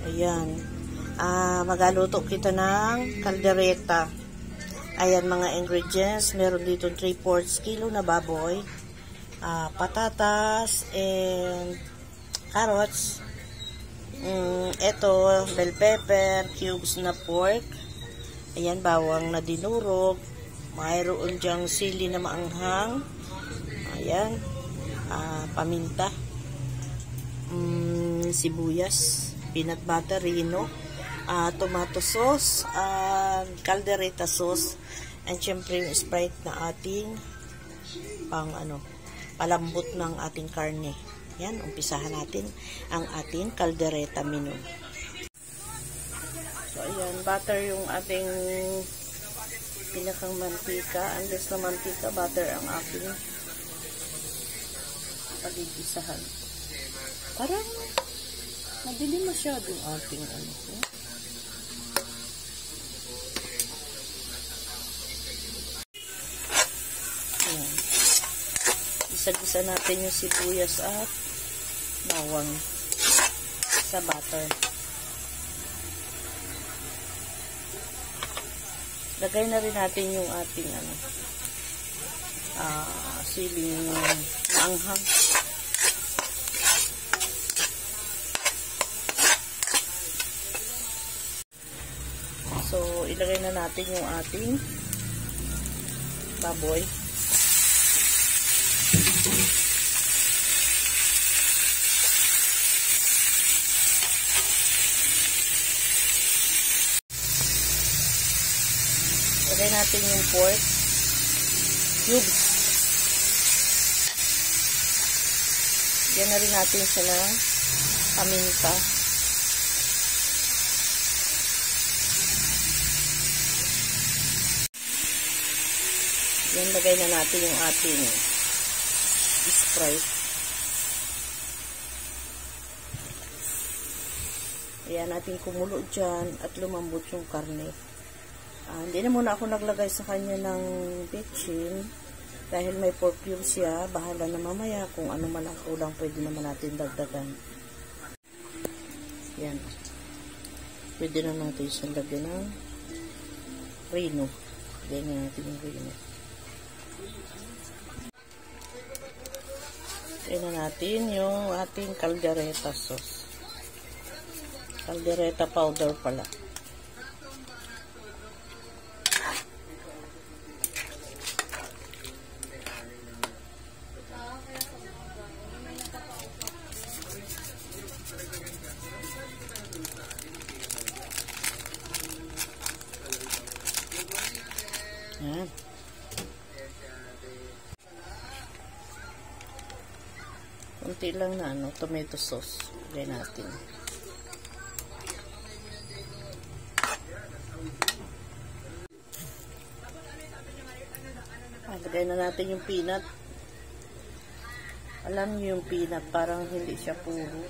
Ayan. Magaluto kita ng kaldereta. Ayan mga ingredients. Meron dito 3/4 kilo na baboy. Patatas and carrots. Ito, bell pepper, cubes na pork. Ayan, bawang na dinurog. Mayroon dyang sili na maanghang. Ayan. Paminta. Sibuyas, peanut butter, rino, tomato sauce, caldereta sauce, and syempre yung Sprite na ating palambot ng ating karne. Yan, umpisahan natin ang ating caldereta menu. So ayan, butter yung ating pinakang mantika, unless na mantika, butter ang aking pagigisahan. Parang madilim masyado yung ating Ayan. Isa-gisa natin yung sibuyas at bawang sa butter. Lagay na rin natin yung ating siling maanghang. So, ilagay na natin yung ating baboy. Ilagay natin yung pork cubes. Yan na rin natin siya ng paminta. Yan, lagay na natin yung ating Sprite. Ayan, natin kumulo dyan at lumambot yung karne. Hindi na muna ako naglagay sa kanya ng bitchin dahil may pork cubes siya. Bahala na mamaya kung ano man ang kulang, pwede naman natin dagdagan. Yan. Pwede na natin siyang lagyan ng rino. Lagyan na natin yung rino. Lagyan na natin yung ating caldereta sauce. Caldereta powder pala. Yan. Kunti lang na tomato sauce. Lagay natin. Lagay na natin yung peanut. Alam niyo yung peanut, parang hindi siya puro.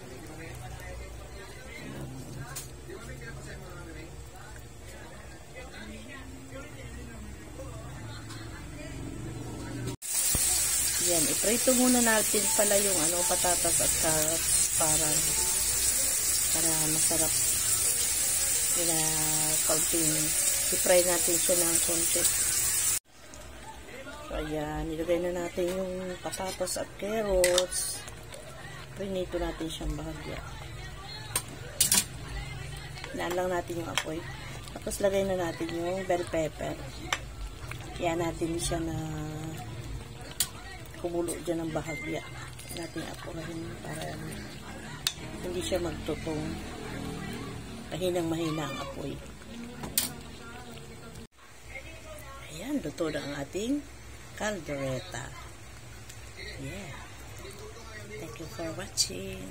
Yan, iprito muna natin pala yung patatas at carrots para masarap. I-fry natin siya ng konti. So, ayan, nilagay na natin yung patatas at carrots. Prinito natin siyang bahagya. Hinaan lang natin yung apoy. Tapos, lagay na natin yung bell pepper. Yan natin siya na kumulo dyan ng bahagya. Natin apurahin para hindi siya magtutong. Mahinang-mahina ang apoy. Ayan, luto na ang ating caldereta. Yeah. Thank you for watching.